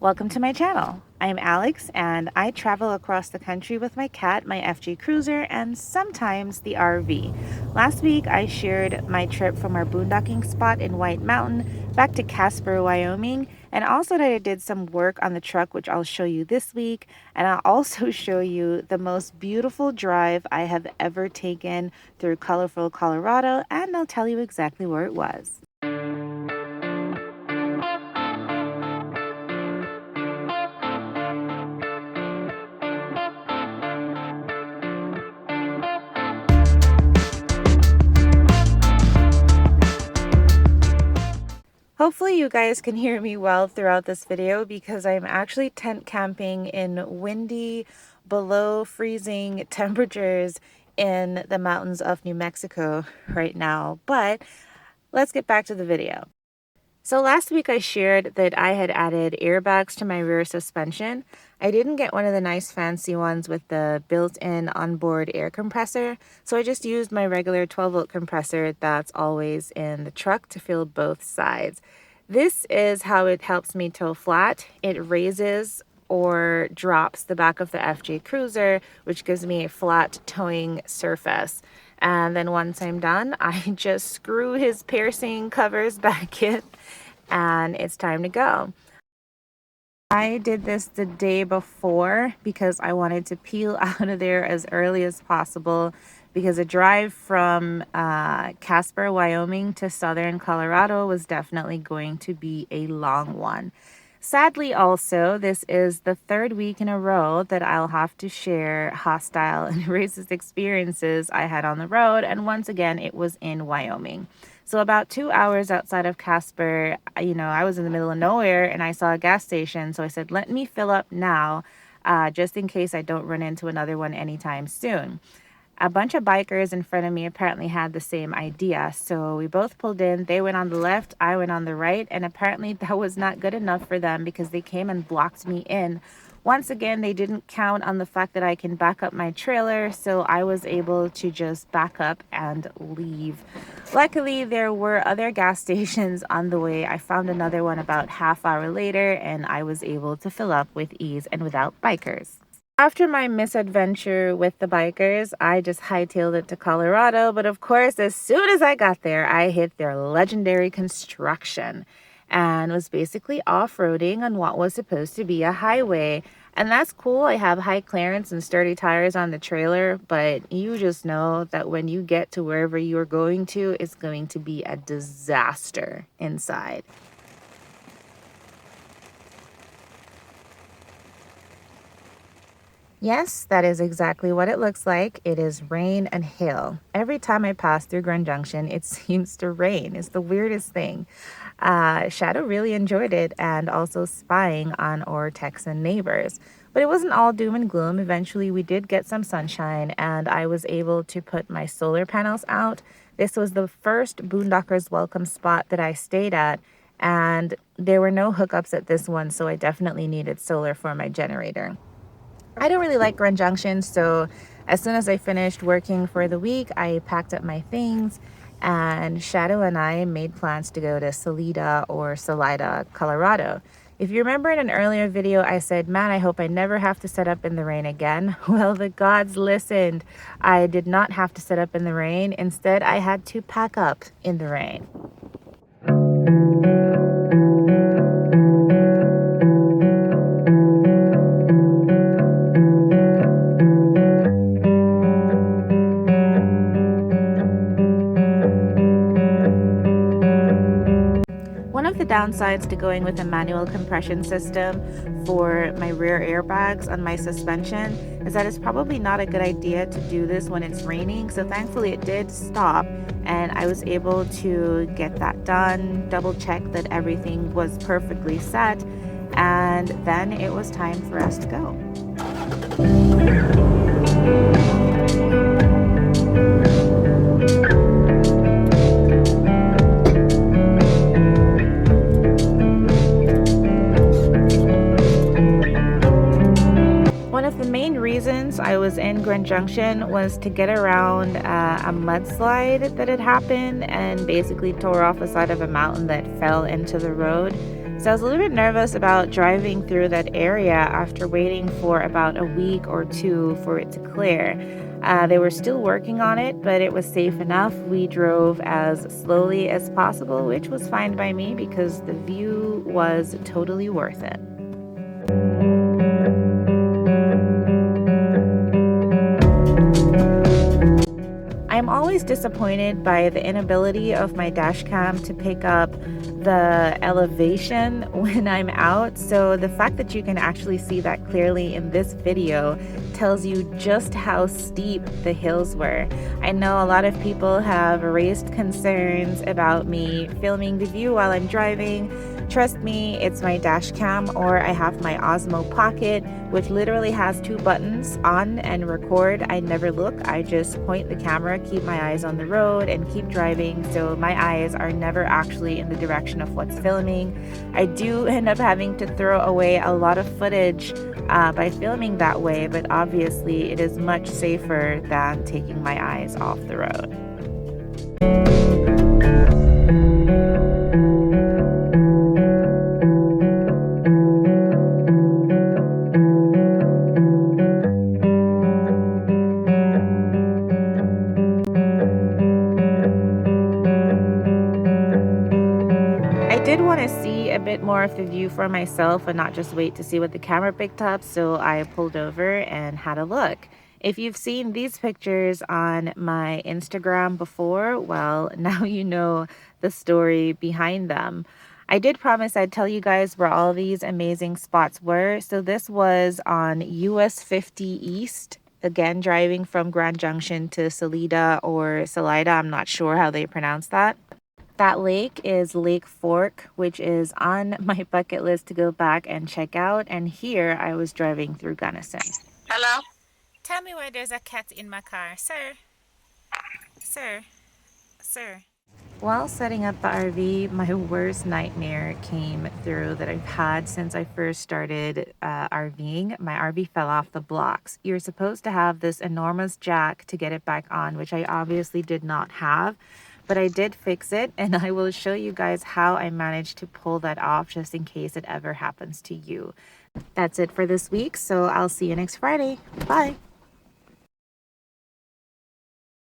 Welcome to my channel. I'm Alex and I travel across the country with my cat, my FG Cruiser, and sometimes the RV. Last week I shared my trip from our boondocking spot in White Mountain back to Casper, Wyoming, and also that I did some work on the truck, which I'll show you this week. And I'll also show you the most beautiful drive I have ever taken through colorful Colorado, and I'll tell you exactly where it was. Hopefully you guys can hear me well throughout this video because I'm actually tent camping in windy, below freezing temperatures in the mountains of New Mexico right now. But let's get back to the video. So last week I shared that I had added airbags to my rear suspension. I didn't get one of the nice fancy ones with the built-in onboard air compressor, so I just used my regular 12-volt compressor that's always in the truck to fill both sides. This is how it helps me tow flat. It raises or drops the back of the FJ Cruiser, which gives me a flat towing surface. And then once I'm done, I just screw his piercing covers back in and it's time to go. I did this the day before because I wanted to peel out of there as early as possible because a drive from Casper, Wyoming to southern Colorado was definitely going to be a long one. Sadly, also, this is the third week in a row that I'll have to share hostile and racist experiences I had on the road, and once again, it was in Wyoming. So about 2 hours outside of Casper, I was in the middle of nowhere and I saw a gas station, so I said, let me fill up now, just in case I don't run into another one anytime soon. A bunch of bikers in front of me apparently had the same idea, so we both pulled in. They went on the left, I went on the right, and apparently that was not good enough for them because they came and blocked me in. Once again, they didn't count on the fact that I can back up my trailer, so I was able to just back up and leave. Luckily, there were other gas stations on the way. I found another one about half hour later, and I was able to fill up with ease and without bikers. After my misadventure with the bikers, I just hightailed it to Colorado, but of course, as soon as I got there, I hit their legendary construction and was basically off-roading on what was supposed to be a highway. And that's cool. I have high clearance and sturdy tires on the trailer, but you just know that when you get to wherever you're going to, it's going to be a disaster inside. Yes, that is exactly what it looks like. It is rain and hail. Every time I pass through Junction, it seems to rain. It's the weirdest thing. Shadow really enjoyed it and also spying on our Texan neighbors. But it wasn't all doom and gloom. Eventually, we did get some sunshine and I was able to put my solar panels out. This was the first Boondockers welcome spot that I stayed at, and there were no hookups at this one, so I definitely needed solar for my generator. I don't really like Junction, so as soon as I finished working for the week, I packed up my things, and Shadow and I made plans to go to Salida, Colorado. If you remember in an earlier video, I said, man, I hope I never have to set up in the rain again. Well, the gods listened. I did not have to set up in the rain. Instead, I had to pack up in the rain. One of the downsides to going with a manual compression system for my rear airbags on my suspension is that it's probably not a good idea to do this when it's raining. So thankfully it did stop and I was able to get that done, double check that everything was perfectly set, and then it was time for us to go. Reasons I was in Junction was to get around a mudslide that had happened and basically tore off the side of a mountain that fell into the road. So I was a little bit nervous about driving through that area after waiting for about a week or two for it to clear. They were still working on it, but it was safe enough. We drove as slowly as possible, which was fine by me because the view was totally worth it. I'm always disappointed by the inability of my dash cam to pick up the elevation when I'm out. So the fact that you can actually see that clearly in this video tells you just how steep the hills were. I know a lot of people have raised concerns about me filming the view while I'm driving. Trust me, it's my dash cam, or I have my Osmo Pocket, which literally has 2 buttons, on and record. I never look, I just point the camera, keep my eyes on the road, and keep driving, so my eyes are never actually in the direction of what's filming. I do end up having to throw away a lot of footage by filming that way, but obviously it is much safer than taking my eyes off the road. I did want to see a bit more of the view for myself and not just wait to see what the camera picked up, so I pulled over and had a look. If you've seen these pictures on my Instagram before, well, now you know the story behind them. I did promise I'd tell you guys where all these amazing spots were. So this was on US 50 East, again driving from Grand Junction to Salida or Salida, I'm not sure how they pronounce that. That lake is Lake Fork, which is on my bucket list to go back and check out. And here I was driving through Gunnison. Hello? Tell me why there's a cat in my car. Sir. Sir. While setting up the RV, my worst nightmare came through that I've had since I first started RVing. My RV fell off the blocks. You're supposed to have this enormous jack to get it back on, which I obviously did not have. But I did fix it, and I will show you guys how I managed to pull that off just in case it ever happens to you. That's it for this week, so I'll see you next Friday. Bye!